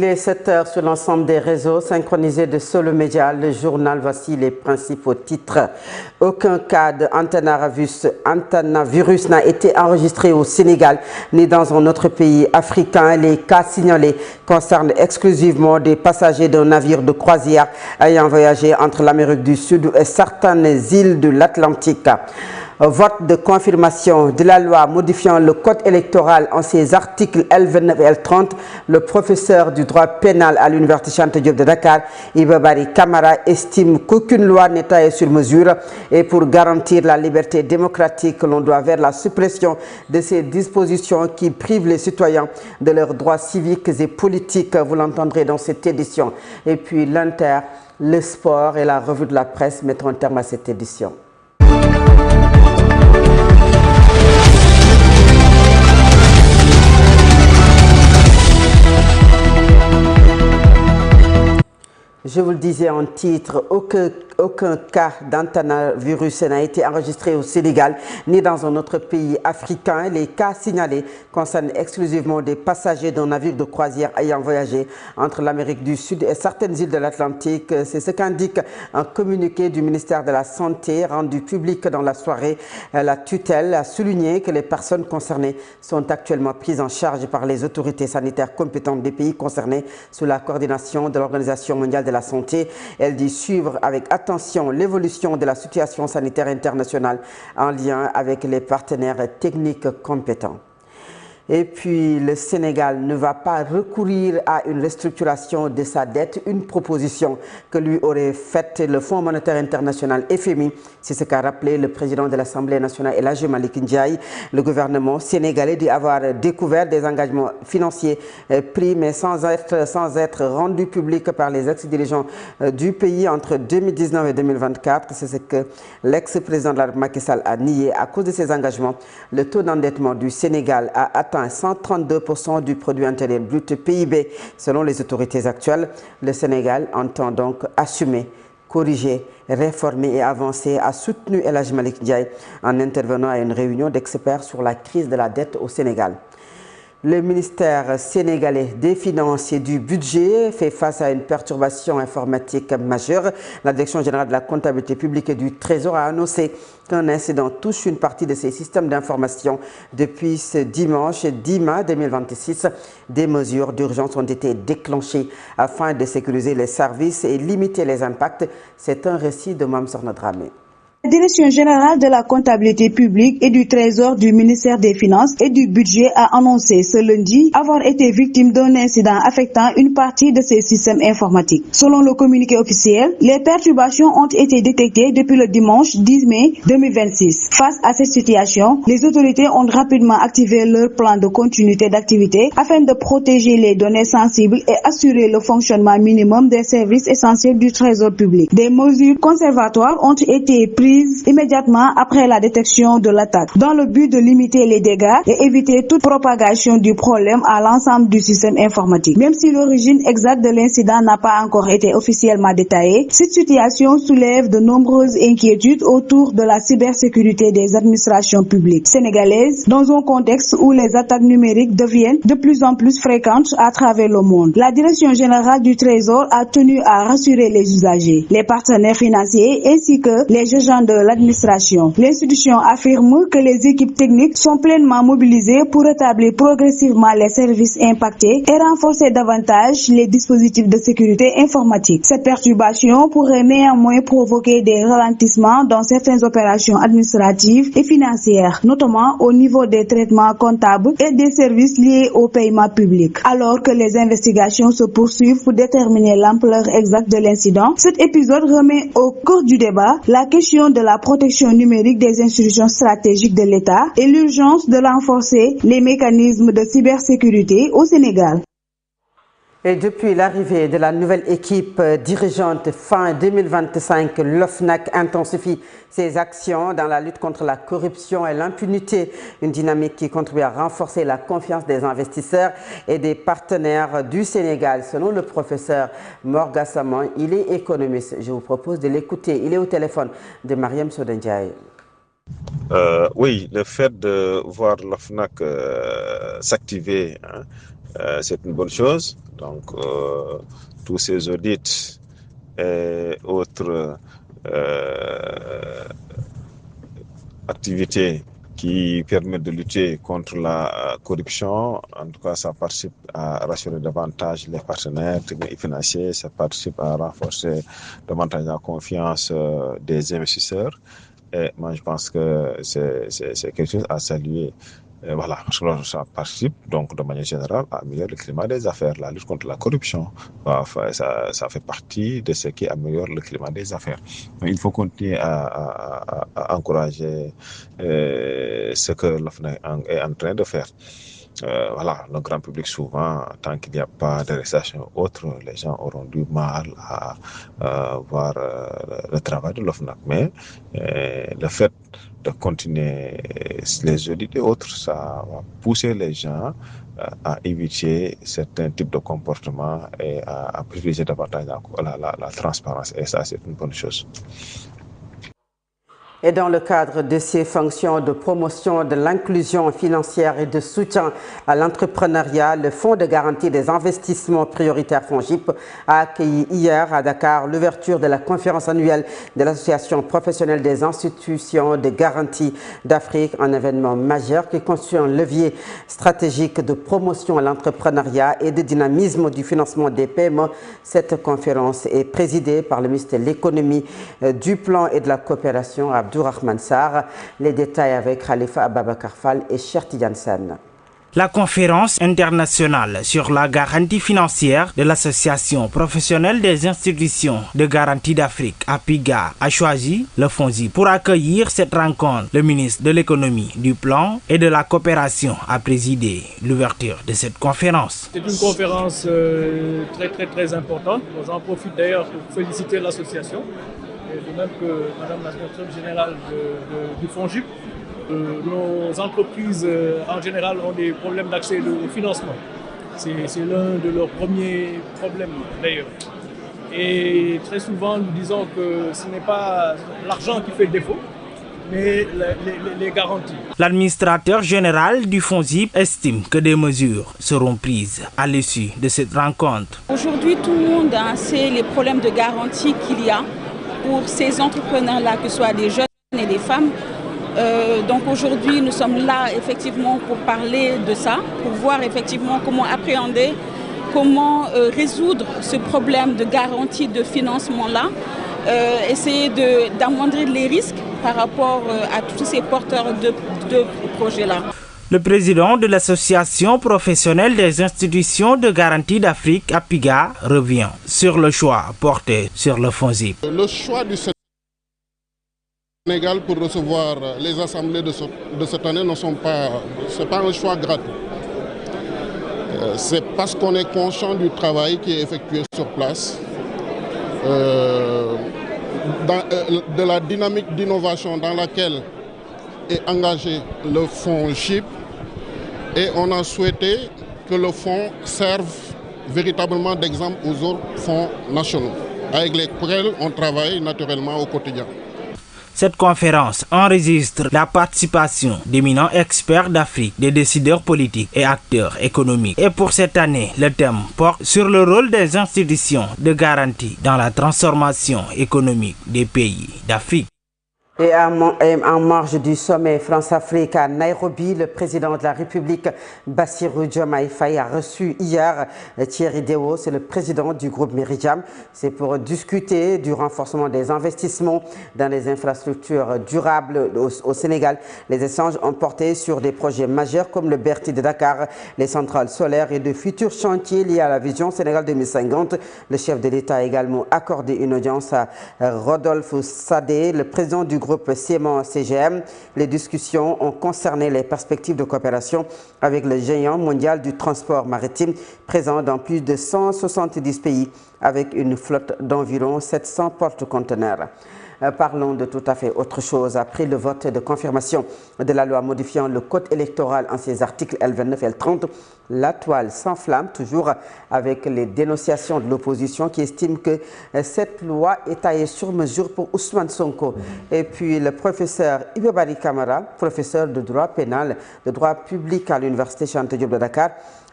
Il est 7 heures sur l'ensemble des réseaux synchronisés de Solo Média. Le journal, voici les principaux titres. Aucun cas d'antanavirus n'a été enregistré au Sénégal ni dans un autre pays africain. Les cas signalés concernent exclusivement des passagers d'un navire de croisière ayant voyagé entre l'Amérique du Sud et certaines îles de l'Atlantique. Vote de confirmation de la loi modifiant le code électoral en ses articles L29 et L30. Le professeur du droit pénal à l'Université Cheikh Anta Diop de Dakar, Iba Barry Camara, estime qu'aucune loi n'est taillée sur mesure et pour garantir la liberté démocratique, l'on doit vers la suppression de ces dispositions qui privent les citoyens de leurs droits civiques et politiques. Vous l'entendrez dans cette édition. Et puis l'Inter, le sport et la revue de la presse mettront un terme à cette édition. Je vous le disais en titre, aucun cas d'antanavirus n'a été enregistré au Sénégal ni dans un autre pays africain. Les cas signalés concernent exclusivement des passagers d'un navire de croisière ayant voyagé entre l'Amérique du Sud et certaines îles de l'Atlantique. C'est ce qu'indique un communiqué du ministère de la Santé rendu public dans la soirée. La tutelle a souligné que les personnes concernées sont actuellement prises en charge par les autorités sanitaires compétentes des pays concernés sous la coordination de l'Organisation mondiale de la santé. Elle dit suivre avec attention l'évolution de la situation sanitaire internationale en lien avec les partenaires techniques compétents. Et puis, le Sénégal ne va pas recourir à une restructuration de sa dette, une proposition que lui aurait faite le Fonds monétaire international FMI. C'est ce qu'a rappelé le président de l'Assemblée nationale, El Hadji Malick Ndiaye. Le gouvernement sénégalais dit avoir découvert des engagements financiers pris, mais sans être rendus publics par les ex-dirigeants du pays entre 2019 et 2024. C'est ce que l'ex-président de la République Macky Sall a nié. À cause de ces engagements, le taux d'endettement du Sénégal a atteint 132% du produit intérieur brut PIB. Selon les autorités actuelles, le Sénégal entend donc assumer, corriger, réformer et avancer, a soutenu El Hadji Malick Ndiaye en intervenant à une réunion d'experts sur la crise de la dette au Sénégal. Le ministère sénégalais des Finances et du Budget fait face à une perturbation informatique majeure. La Direction générale de la comptabilité publique et du Trésor a annoncé qu'un incident touche une partie de ses systèmes d'information. Depuis ce dimanche 10 mai 2026, des mesures d'urgence ont été déclenchées afin de sécuriser les services et limiter les impacts. C'est un récit de Mame Sokhna Dramé. La Direction générale de la comptabilité publique et du Trésor du ministère des Finances et du Budget a annoncé ce lundi avoir été victime d'un incident affectant une partie de ses systèmes informatiques. Selon le communiqué officiel, les perturbations ont été détectées depuis le dimanche 10 mai 2026. Face à cette situation, les autorités ont rapidement activé leur plan de continuité d'activité afin de protéger les données sensibles et assurer le fonctionnement minimum des services essentiels du Trésor public. Des mesures conservatoires ont été prises immédiatement après la détection de l'attaque, dans le but de limiter les dégâts et éviter toute propagation du problème à l'ensemble du système informatique. Même si l'origine exacte de l'incident n'a pas encore été officiellement détaillée, cette situation soulève de nombreuses inquiétudes autour de la cybersécurité des administrations publiques sénégalaises, dans un contexte où les attaques numériques deviennent de plus en plus fréquentes à travers le monde. La Direction générale du Trésor a tenu à rassurer les usagers, les partenaires financiers ainsi que les agents de l'administration. L'institution affirme que les équipes techniques sont pleinement mobilisées pour rétablir progressivement les services impactés et renforcer davantage les dispositifs de sécurité informatique. Cette perturbation pourrait néanmoins provoquer des ralentissements dans certaines opérations administratives et financières, notamment au niveau des traitements comptables et des services liés au paiement public. Alors que les investigations se poursuivent pour déterminer l'ampleur exacte de l'incident, cet épisode remet au cœur du débat la question de la protection numérique des institutions stratégiques de l'État et l'urgence de renforcer les mécanismes de cybersécurité au Sénégal. Et depuis l'arrivée de la nouvelle équipe dirigeante fin 2025, l'OFNAC intensifie ses actions dans la lutte contre la corruption et l'impunité, une dynamique qui contribue à renforcer la confiance des investisseurs et des partenaires du Sénégal. Selon le professeur Morga Saman, il est économiste. Je vous propose de l'écouter. Il est au téléphone de Mariam Sodendiaye. Oui, le fait de voir l'OFNAC s'activer C'est une bonne chose. Donc, tous ces audits et autres activités qui permettent de lutter contre la corruption, en tout cas, ça participe à rassurer davantage les partenaires techniques et financiers, ça participe à renforcer davantage la confiance des investisseurs. Et moi, je pense que c'est quelque chose à saluer. Voilà, parce que ça participe donc de manière générale à améliorer le climat des affaires. La lutte contre la corruption, ça fait partie de ce qui améliore le climat des affaires. Donc, il faut continuer à encourager ce que l'OFNAC est en train de faire. Voilà, le grand public souvent, tant qu'il n'y a pas d'arrestation autre, les gens auront du mal à voir le travail de l'OFNAC. Mais le fait de continuer les audits et autres, ça va pousser les gens à éviter certains types de comportements et à privilégier davantage la transparence. Et ça, c'est une bonne chose. Et dans le cadre de ses fonctions de promotion de l'inclusion financière et de soutien à l'entrepreneuriat, le Fonds de garantie des investissements prioritaires FONGIP a accueilli hier à Dakar l'ouverture de la conférence annuelle de l'Association professionnelle des institutions de garantie d'Afrique, un événement majeur qui constitue un levier stratégique de promotion à l'entrepreneuriat et de dynamisme du financement des PME. Cette conférence est présidée par le ministre de l'Économie, du Plan et de la Coopération, Abdourahmane Sarr. Les détails avec Khalifa Ababakar Fall et Cherti Janssen. La conférence internationale sur la garantie financière de l'Association professionnelle des institutions de garantie d'Afrique, APIGA, a choisi le FONGIP pour accueillir cette rencontre. Le ministre de l'Économie, du Plan et de la Coopération a présidé l'ouverture de cette conférence. C'est une conférence très importante. J'en profite d'ailleurs pour féliciter l'association, de même que Madame la secrétaire générale du FONGIP. Nos entreprises en général ont des problèmes d'accès au financement. C'est l'un de leurs premiers problèmes d'ailleurs. Et très souvent nous disons que ce n'est pas l'argent qui fait défaut, mais les garanties. L'administrateur général du FONGIP estime que des mesures seront prises à l'issue de cette rencontre. Aujourd'hui, tout le monde sait les problèmes de garantie qu'il y a pour ces entrepreneurs-là, que ce soit des jeunes et des femmes. Donc aujourd'hui, nous sommes là effectivement pour parler de ça, pour voir effectivement comment appréhender, comment résoudre ce problème de garantie de financement-là, essayer d'amoindrir les risques par rapport à tous ces porteurs de projets-là. Le président de l'Association professionnelle des institutions de garantie d'Afrique, APIGA, revient sur le choix porté sur le FONGIP. Le choix du Sénégal pour recevoir les assemblées de cette année c'est pas un choix gratuit. C'est parce qu'on est conscient du travail qui est effectué sur place, de la dynamique d'innovation dans laquelle est engagé le FONGIP, et on a souhaité que le fonds serve véritablement d'exemple aux autres fonds nationaux, avec lesquels on travaille naturellement au quotidien. Cette conférence enregistre la participation d'éminents experts d'Afrique, des décideurs politiques et acteurs économiques. Et pour cette année, le thème porte sur le rôle des institutions de garantie dans la transformation économique des pays d'Afrique. Et en marge du sommet France-Afrique à Nairobi, le président de la République, Bassirou Diomaye Faye, a reçu hier Thierry Dewo, c'est le président du groupe Meridiam. C'est pour discuter du renforcement des investissements dans les infrastructures durables au Sénégal. Les échanges ont porté sur des projets majeurs comme le BRT de Dakar, les centrales solaires et de futurs chantiers liés à la vision Sénégal 2050. Le chef de l'État a également accordé une audience à Rodolphe Sadé, le président du groupe Siemens-CGM. Les discussions ont concerné les perspectives de coopération avec le géant mondial du transport maritime présent dans plus de 170 pays avec une flotte d'environ 700 porte-conteneurs. Parlons de tout à fait autre chose. Après le vote de confirmation de la loi modifiant le code électoral en ses articles L29 et L30, la toile s'enflamme toujours avec les dénonciations de l'opposition qui estime que cette loi est taillée sur mesure pour Ousmane Sonko. Et puis le professeur Ibebari Kamara, professeur de droit pénal, de droit public à l'université Cheikh Anta Diop de Dakar,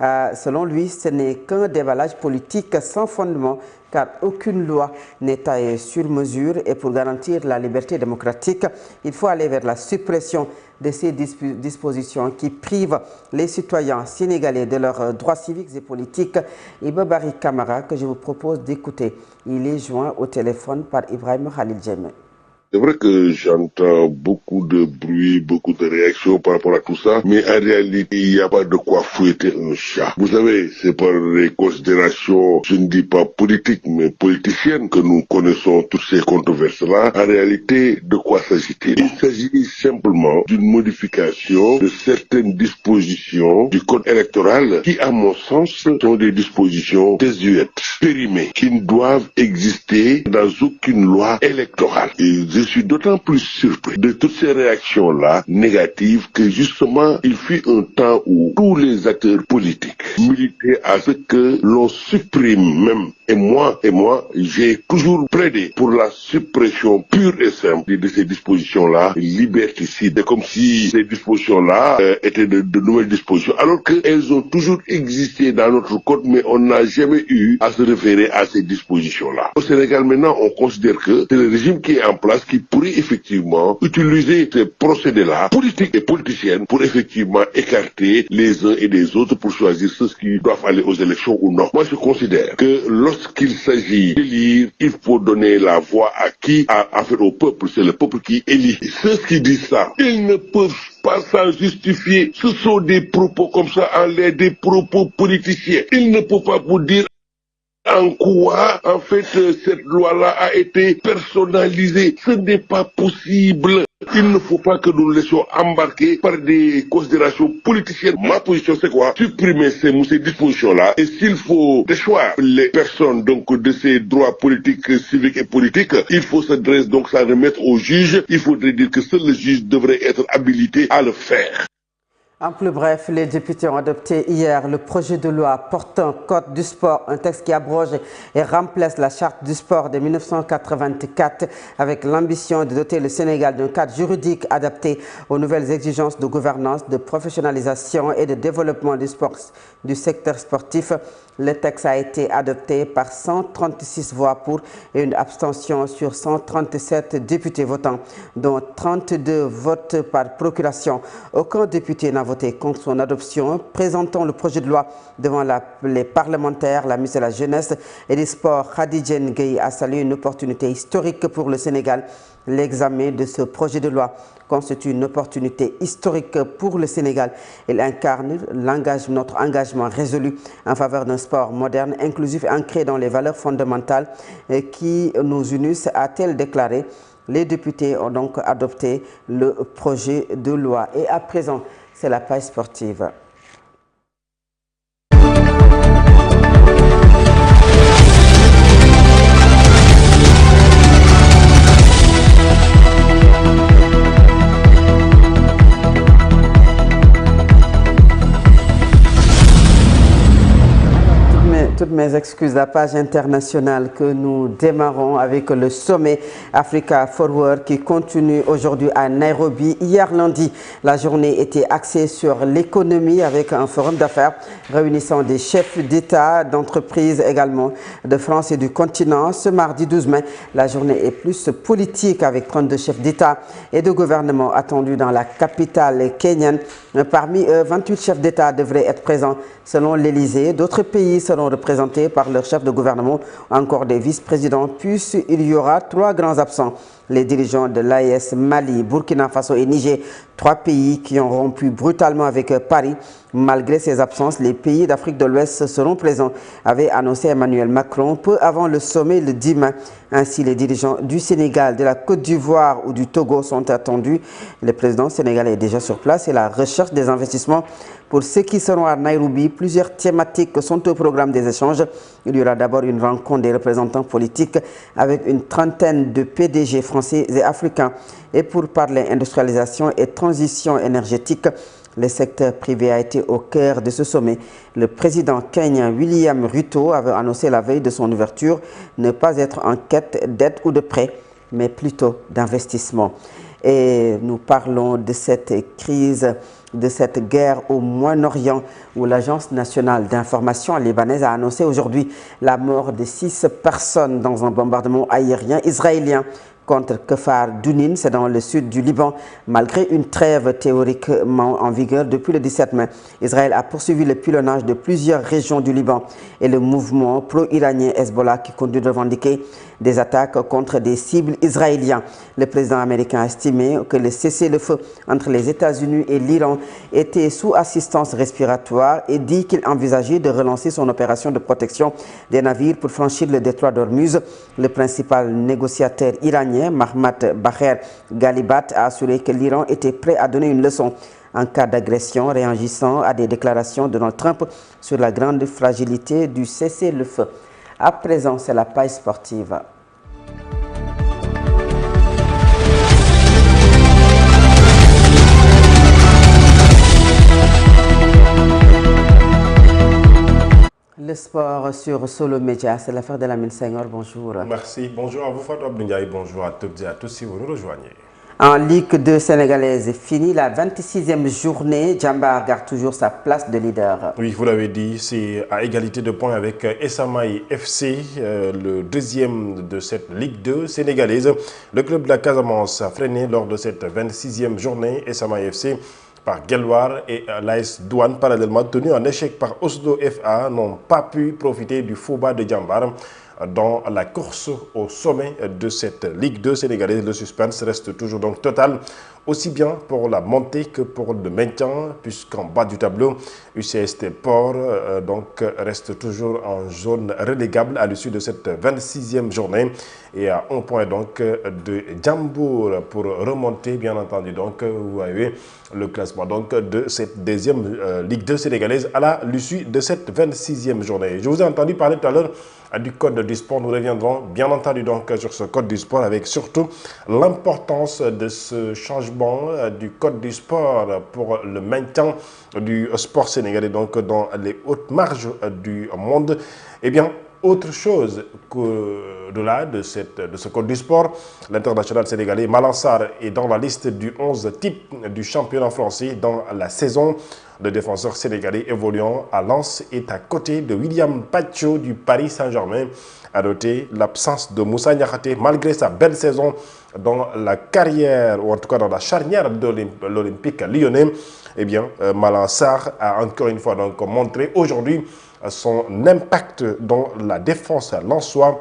Selon lui, ce n'est qu'un déballage politique sans fondement, car aucune loi n'est taillée sur mesure et pour garantir la liberté démocratique, il faut aller vers la suppression de ces dispositions qui privent les citoyens sénégalais de leurs droits civiques et politiques. Iba Barry Camara, que je vous propose d'écouter, il est joint au téléphone par Ibrahim Khalil Djemé. C'est vrai que j'entends beaucoup de bruit, beaucoup de réactions par rapport à tout ça, mais en réalité, il n'y a pas de quoi fouetter un chat. Vous savez, c'est par les considérations, je ne dis pas politiques, mais politiciennes, que nous connaissons toutes ces controverses-là. En réalité, de quoi s'agit-il? Il s'agit simplement d'une modification de certaines dispositions du code électoral qui, à mon sens, sont des dispositions désuètes, périmées, qui ne doivent exister dans aucune loi électorale. Et je suis d'autant plus surpris de toutes ces réactions-là négatives que justement il fut un temps où tous les acteurs politiques militaient à ce que l'on supprime même. Et moi, j'ai toujours plaidé pour la suppression pure et simple de ces dispositions-là liberticides. C'est comme si ces dispositions-là étaient de nouvelles dispositions, alors qu'elles ont toujours existé dans notre code, mais on n'a jamais eu à se référer à ces dispositions-là. Au Sénégal, maintenant, on considère que c'est le régime qui est en place qui pourrait effectivement utiliser ces procédés-là, politiques et politiciennes, pour effectivement écarter les uns et les autres pour choisir ceux qui doivent aller aux élections ou non. Moi, je considère que lorsqu'il s'agit d'élire, il faut donner la voix à qui a affaire au peuple. C'est le peuple qui élit. Et ceux qui disent ça, ils ne peuvent pas s'en justifier. Ce sont des propos comme ça en l'air, des propos politiciens. Ils ne peuvent pas vous dire en quoi, en fait, cette loi-là a été personnalisée. Ce n'est pas possible. Il ne faut pas que nous nous laissions embarquer par des considérations politiciennes. Ma position, c'est quoi? Supprimer ces dispositions-là. Et s'il faut déchoir les personnes donc de ces droits politiques, civiques et politiques, il faut s'en remettre au juge. Il faudrait dire que seul le juge devrait être habilité à le faire. En plus bref, les députés ont adopté hier le projet de loi portant code du sport, un texte qui abroge et remplace la charte du sport de 1984 avec l'ambition de doter le Sénégal d'un cadre juridique adapté aux nouvelles exigences de gouvernance, de professionnalisation et de développement du sport, du secteur sportif. Le texte a été adopté par 136 voix pour et une abstention sur 137 députés votants, dont 32 votes par procuration. Aucun député n'a voté contre son adoption. Présentant le projet de loi devant les parlementaires, la ministre de la Jeunesse et des Sports, Khadija Gueye, a salué une opportunité historique pour le Sénégal. L'examen de ce projet de loi constitue une opportunité historique pour le Sénégal. Il incarne notre engagement résolu en faveur d'un sport moderne, inclusif et ancré dans les valeurs fondamentales qui nous unissent, a-t-elle déclaré. Les députés ont donc adopté le projet de loi. Et à présent, c'est la page sportive. Toutes mes excuses, la page internationale que nous démarrons avec le sommet Africa Forward qui continue aujourd'hui à Nairobi. Hier lundi, la journée était axée sur l'économie avec un forum d'affaires réunissant des chefs d'État, d'entreprises également de France et du continent. Ce mardi 12 mai, la journée est plus politique avec 32 chefs d'État et de gouvernement attendus dans la capitale kenyane. Parmi eux, 28 chefs d'État devraient être présents selon l'Élysée. D'autres pays seront représentés par leur chef de gouvernement, encore des vice-présidents. Puis il y aura 3 grands absents. Les dirigeants de l'AES, Mali, Burkina Faso et Niger, 3 pays qui ont rompu brutalement avec Paris. Malgré ces absences, les pays d'Afrique de l'Ouest seront présents, avait annoncé Emmanuel Macron peu avant le sommet le 10 mai. Ainsi, les dirigeants du Sénégal, de la Côte d'Ivoire ou du Togo sont attendus. Le président sénégalais est déjà sur place et la recherche des investissements. Pour ceux qui seront à Nairobi, plusieurs thématiques sont au programme des échanges. Il y aura d'abord une rencontre des représentants politiques avec une trentaine de PDG français et africains. Et pour parler industrialisation et transition énergétique, le secteur privé a été au cœur de ce sommet. Le président kenyan William Ruto avait annoncé la veille de son ouverture ne pas être en quête d'aide ou de prêt, mais plutôt d'investissement. Et nous parlons de cette crise de cette guerre au Moyen-Orient, où l'Agence nationale d'information libanaise a annoncé aujourd'hui la mort de 6 personnes dans un bombardement aérien israélien contre Kfar Dounin, c'est dans le sud du Liban. Malgré une trêve théoriquement en vigueur depuis le 17 mai, Israël a poursuivi le pilonnage de plusieurs régions du Liban et le mouvement pro-iranien Hezbollah qui continue de revendiquer des attaques contre des cibles israéliennes. Le président américain a estimé que le cessez-le-feu entre les États-Unis et l'Iran était sous assistance respiratoire et dit qu'il envisageait de relancer son opération de protection des navires pour franchir le détroit d'Ormuz. Le principal négociateur iranien, Mohammad Bagher Ghalibat, a assuré que l'Iran était prêt à donner une leçon en cas d'agression, réagissant à des déclarations de Donald Trump sur la grande fragilité du cessez-le-feu. À présent, c'est la page sportive. Le sport sur Solo Média, c'est l'affaire de Lamine Senghor. Bonjour. Merci. Bonjour à vous, Fatou Abdoulaye. Bonjour à toutes et à tous si vous nous rejoignez. En Ligue 2 sénégalaise, fini la 26e journée. Djambar garde toujours sa place de leader. Oui, vous l'avez dit, c'est à égalité de points avec Essamaï FC, le deuxième de cette Ligue 2 sénégalaise. Le club de la Casamance a freiné lors de cette 26e journée. Essamaï FC par Guelwaar et l'AS Douane, parallèlement tenu en échec par Oslo FA, n'ont pas pu profiter du faux bas de Djambar dans la course au sommet de cette Ligue 2 sénégalaise. Le suspense reste toujours donc total, aussi bien pour la montée que pour le maintien, puisqu'en bas du tableau, UCST Port reste toujours en zone relégable à l'issue de cette 26e journée et à 1 point donc de Djambour pour remonter, bien entendu. Donc vous voyez le classement donc de cette deuxième Ligue 2 sénégalaise à l'issue de cette 26e journée. Je vous ai entendu parler tout à l'heure du code du sport. Nous reviendrons bien entendu donc sur ce code du sport avec surtout l'importance de ce changement du code du sport pour le maintien du sport sénégalais donc dans les hautes marges du monde. Eh bien, autre chose que de ce code du sport, l'international sénégalais Malang Sarr est dans la liste du 11 type du championnat français dans la saison. Le défenseur sénégalais évoluant à Lens est à côté de William Pacho du Paris Saint-Germain. À noter l'absence de Moussa Niakhaté malgré sa belle saison dans la carrière, ou en tout cas dans la charnière de l'Olympique lyonnais. Eh bien, Malang Sarr a encore une fois donc montré aujourd'hui son impact dans la défense lensoise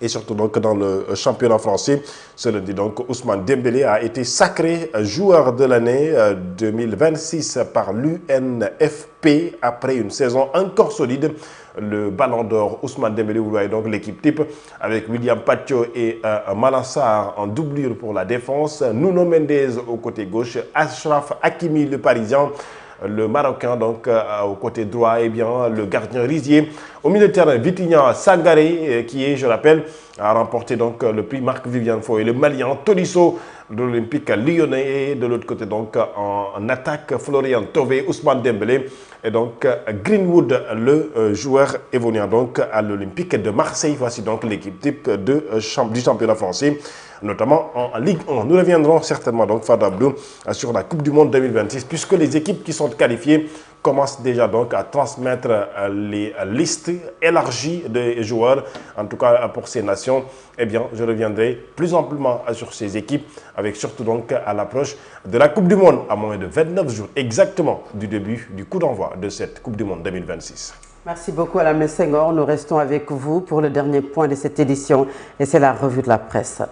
et surtout donc dans le championnat français. Ce lundi donc, Ousmane Dembélé a été sacré joueur de l'année 2026 par l'UNFP après une saison encore solide. Le ballon d'or Ousmane Dembélé, vous voyez donc l'équipe type avec William Pacho et Malang Sarr en doublure pour la défense, Nuno Mendes au côté gauche, Achraf Hakimi le Parisien, le Marocain donc au côté droit, et bien le gardien Rizier. Au milieu de terrain, Vitinha Sangaré qui est, je rappelle, a remporté donc le prix Marc-Vivian Foy, et le Malien Tolisso de l'Olympique lyonnais. Et de l'autre côté donc en attaque, Florian Thauvé, Ousmane Dembélé et donc Greenwood, le joueur évoluant donc à l'Olympique de Marseille. Voici donc l'équipe type du championnat français, notamment en Ligue 1. Nous reviendrons certainement donc Fadabdou sur la Coupe du Monde 2026, puisque les équipes qui sont qualifiées commencent déjà donc à transmettre les listes élargies des joueurs, en tout cas pour ces nations. Eh bien, je reviendrai plus amplement sur ces équipes, avec surtout donc à l'approche de la Coupe du Monde, à moins de 29 jours exactement du début du coup d'envoi de cette Coupe du Monde 2026. Merci beaucoup Lamine Senghor. Nous restons avec vous pour le dernier point de cette édition et c'est la revue de la presse.